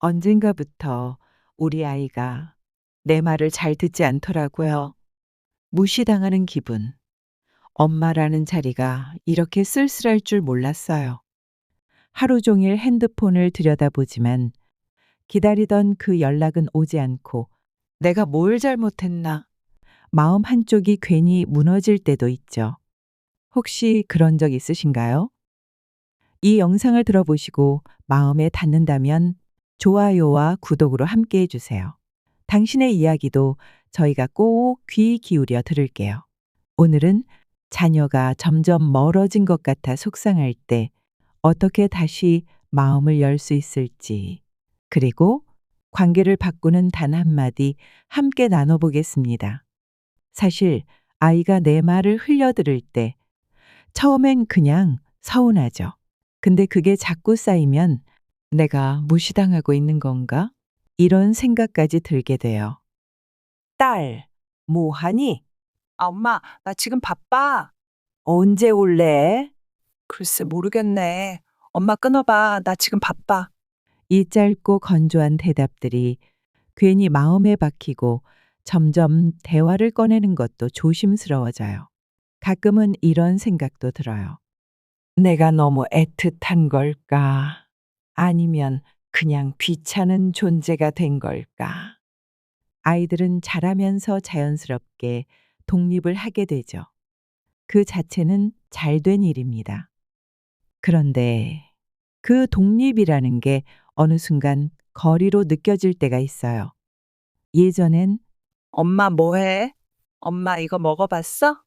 언젠가부터 우리 아이가 내 말을 잘 듣지 않더라고요. 무시당하는 기분. 엄마라는 자리가 이렇게 쓸쓸할 줄 몰랐어요. 하루 종일 핸드폰을 들여다보지만 기다리던 그 연락은 오지 않고 내가 뭘 잘못했나? 마음 한쪽이 괜히 무너질 때도 있죠. 혹시 그런 적 있으신가요? 이 영상을 들어보시고 마음에 닿는다면 좋아요와 구독으로 함께 해주세요. 당신의 이야기도 저희가 꼭 귀 기울여 들을게요. 오늘은 자녀가 점점 멀어진 것 같아 속상할 때 어떻게 다시 마음을 열 수 있을지, 그리고 관계를 바꾸는 단 한마디 함께 나눠보겠습니다. 사실 아이가 내 말을 흘려들을 때 처음엔 그냥 서운하죠. 근데 그게 자꾸 쌓이면 내가 무시당하고 있는 건가? 이런 생각까지 들게 돼요. 딸, 뭐 하니? 아, 엄마, 나 지금 바빠. 언제 올래? 글쎄, 모르겠네. 엄마 끊어봐. 나 지금 바빠. 이 짧고 건조한 대답들이 괜히 마음에 박히고 점점 대화를 꺼내는 것도 조심스러워져요. 가끔은 이런 생각도 들어요. 내가 너무 애틋한 걸까? 아니면 그냥 귀찮은 존재가 된 걸까? 아이들은 자라면서 자연스럽게 독립을 하게 되죠. 그 자체는 잘된 일입니다. 그런데 그 독립이라는 게 어느 순간 거리로 느껴질 때가 있어요. 예전엔 엄마 뭐 해? 엄마 이거 먹어봤어?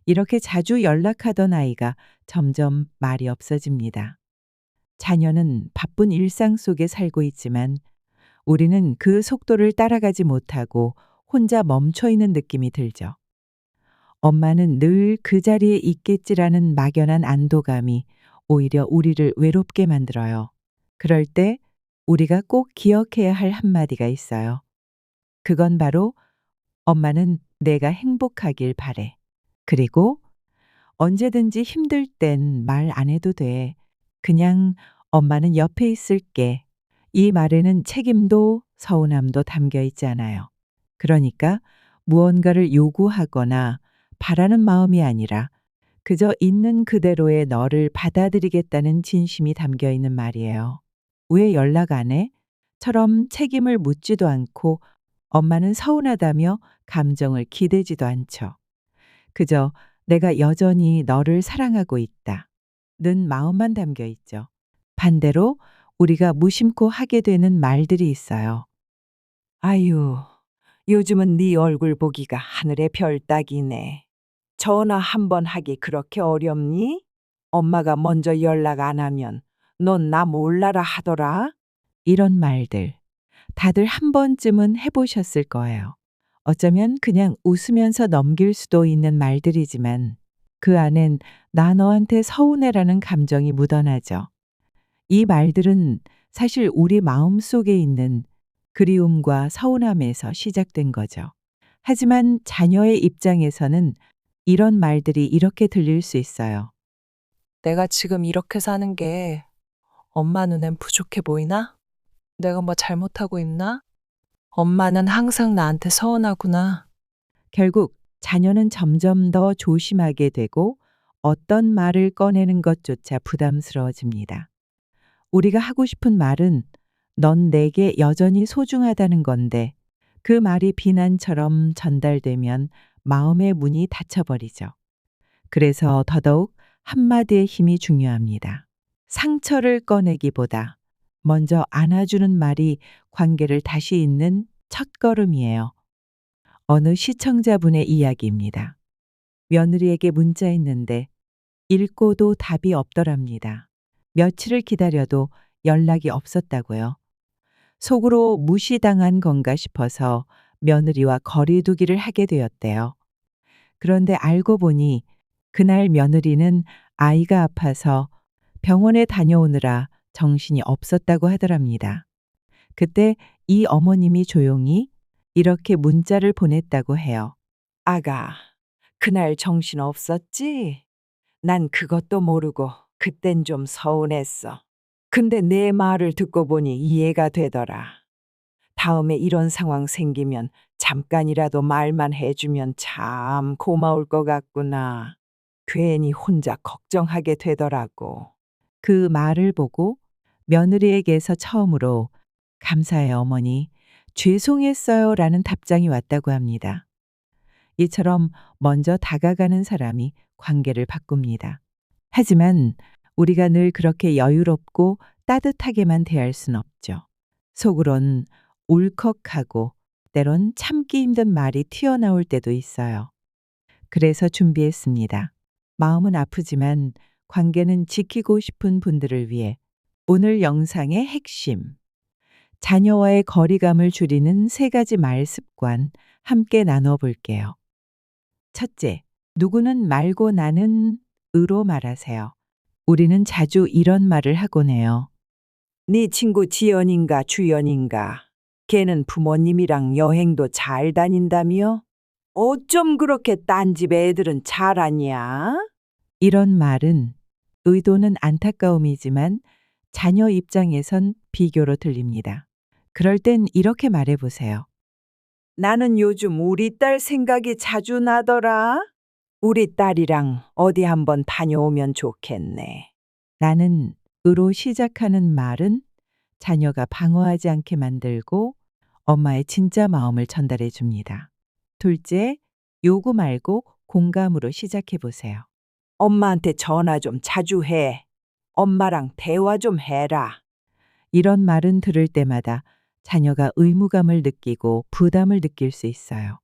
이렇게 자주 연락하던 아이가 점점 말이 없어집니다. 자녀는 바쁜 일상 속에 살고 있지만 우리는 그 속도를 따라가지 못하고 혼자 멈춰 있는 느낌이 들죠. 엄마는 늘 그 자리에 있겠지라는 막연한 안도감이 오히려 우리를 외롭게 만들어요. 그럴 때 우리가 꼭 기억해야 할 한마디가 있어요. 그건 바로 엄마는 내가 행복하길 바래. 그리고 언제든지 힘들 땐 말 안 해도 돼. 그냥 엄마는 옆에 있을게. 이 말에는 책임도 서운함도 담겨 있지 않아요. 그러니까 무언가를 요구하거나 바라는 마음이 아니라 그저 있는 그대로의 너를 받아들이겠다는 진심이 담겨 있는 말이에요. 왜 연락 안 해? 처럼 책임을 묻지도 않고 엄마는 서운하다며 감정을 기대지도 않죠. 그저 내가 여전히 너를 사랑하고 있다. 는 마음만 담겨 있죠. 반대로 우리가 무심코 하게 되는 말들이 있어요. 아유, 요즘은 네 얼굴 보기가 하늘의 별 따기네. 전화 한 번 하기 그렇게 어렵니? 엄마가 먼저 연락 안 하면 넌 나 몰라라 하더라. 이런 말들 다들 한 번쯤은 해보셨을 거예요. 어쩌면 그냥 웃으면서 넘길 수도 있는 말들이지만 그 안엔 나 너한테 서운해라는 감정이 묻어나죠. 이 말들은 사실 우리 마음 속에 있는 그리움과 서운함에서 시작된 거죠. 하지만 자녀의 입장에서는 이런 말들이 이렇게 들릴 수 있어요. 내가 지금 이렇게 사는 게 엄마 눈엔 부족해 보이나? 내가 뭐 잘못하고 있나? 엄마는 항상 나한테 서운하구나. 결국 자녀는 점점 더 조심하게 되고 어떤 말을 꺼내는 것조차 부담스러워집니다. 우리가 하고 싶은 말은 넌 내게 여전히 소중하다는 건데 그 말이 비난처럼 전달되면 마음의 문이 닫혀버리죠. 그래서 더더욱 한마디의 힘이 중요합니다. 상처를 꺼내기보다 먼저 안아주는 말이 관계를 다시 잇는 첫걸음이에요. 어느 시청자분의 이야기입니다. 며느리에게 문자했는데 읽고도 답이 없더랍니다. 며칠을 기다려도 연락이 없었다고요. 속으로 무시당한 건가 싶어서 며느리와 거리두기를 하게 되었대요. 그런데 알고 보니 그날 며느리는 아이가 아파서 병원에 다녀오느라 정신이 없었다고 하더랍니다. 그때 이 어머님이 조용히 이렇게 문자를 보냈다고 해요. 아가, 그날 정신 없었지? 난 그것도 모르고 그땐 좀 서운했어. 근데 내 말을 듣고 보니 이해가 되더라. 다음에 이런 상황 생기면 잠깐이라도 말만 해주면 참 고마울 것 같구나. 괜히 혼자 걱정하게 되더라고. 그 말을 보고 며느리에게서 처음으로 감사해요, 어머니. 죄송했어요 라는 답장이 왔다고 합니다. 이처럼 먼저 다가가는 사람이 관계를 바꿉니다. 하지만 우리가 늘 그렇게 여유롭고 따뜻하게만 대할 순 없죠. 속으론 울컥하고 때론 참기 힘든 말이 튀어나올 때도 있어요. 그래서 준비했습니다. 마음은 아프지만 관계는 지키고 싶은 분들을 위해 오늘 영상의 핵심, 자녀와의 거리감을 줄이는 3가지 말 습관 함께 나눠볼게요. 첫째, 누구는 말고 나는 으로 말하세요. 우리는 자주 이런 말을 하곤 해요. 네 친구 지연인가 주연인가? 걔는 부모님이랑 여행도 잘 다닌다며? 어쩜 그렇게 딴 집 애들은 잘하냐? 이런 말은 의도는 안타까움이지만 자녀 입장에선 비교로 들립니다. 그럴 땐 이렇게 말해보세요. 나는 요즘 우리 딸 생각이 자주 나더라. 우리 딸이랑 어디 한번 다녀오면 좋겠네. 나는 으로 시작하는 말은 자녀가 방어하지 않게 만들고 엄마의 진짜 마음을 전달해 줍니다. 둘째, 요구 말고 공감으로 시작해 보세요. 엄마한테 전화 좀 자주 해. 엄마랑 대화 좀 해라. 이런 말은 들을 때마다 자녀가 의무감을 느끼고 부담을 느낄 수 있어요.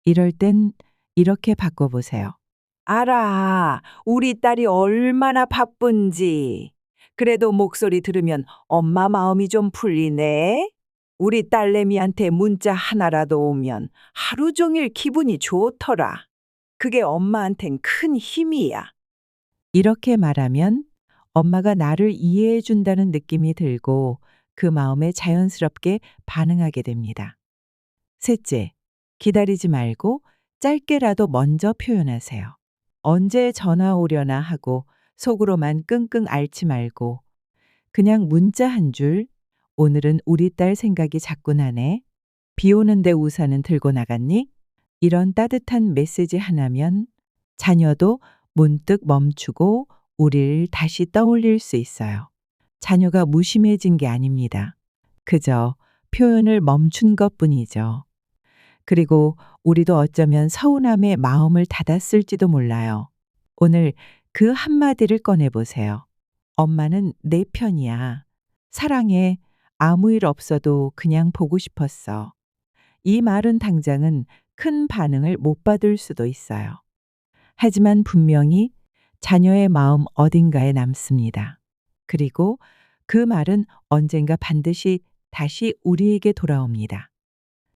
이럴 땐 이렇게 바꿔보세요. 알아. 우리 딸이 얼마나 바쁜지. 그래도 목소리 들으면 엄마 마음이 좀 풀리네. 우리 딸내미한테 문자 하나라도 오면 하루 종일 기분이 좋더라. 그게 엄마한텐 큰 힘이야. 이렇게 말하면 엄마가 나를 이해해 준다는 느낌이 들고 그 마음에 자연스럽게 반응하게 됩니다. 셋째, 기다리지 말고 짧게라도 먼저 표현하세요. 언제 전화 오려나 하고 속으로만 끙끙 앓지 말고 그냥 문자 한 줄, 오늘은 우리 딸 생각이 자꾸 나네. 비 오는데 우산은 들고 나갔니? 이런 따뜻한 메시지 하나면 자녀도 문득 멈추고 우리를 다시 떠올릴 수 있어요. 자녀가 무심해진 게 아닙니다. 그저 표현을 멈춘 것뿐이죠. 그리고 우리도 어쩌면 서운함에 마음을 닫았을지도 몰라요. 오늘 그 한마디를 꺼내보세요. 엄마는 내 편이야. 사랑해. 아무 일 없어도 그냥 보고 싶었어. 이 말은 당장은 큰 반응을 못 받을 수도 있어요. 하지만 분명히 자녀의 마음 어딘가에 남습니다. 그리고 그 말은 언젠가 반드시 다시 우리에게 돌아옵니다.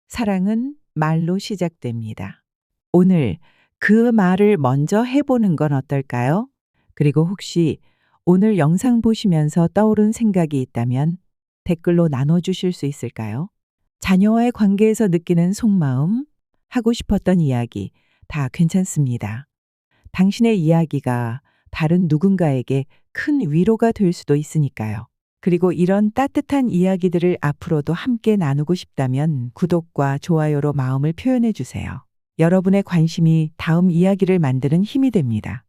사랑은 말로 시작됩니다. 오늘 그 말을 먼저 해보는 건 어떨까요? 그리고 혹시 오늘 영상 보시면서 떠오른 생각이 있다면 댓글로 나눠주실 수 있을까요? 자녀와의 관계에서 느끼는 속마음, 하고 싶었던 이야기 다 괜찮습니다. 당신의 이야기가 다른 누군가에게 큰 위로가 될 수도 있으니까요. 그리고 이런 따뜻한 이야기들을 앞으로도 함께 나누고 싶다면 구독과 좋아요로 마음을 표현해 주세요. 여러분의 관심이 다음 이야기를 만드는 힘이 됩니다.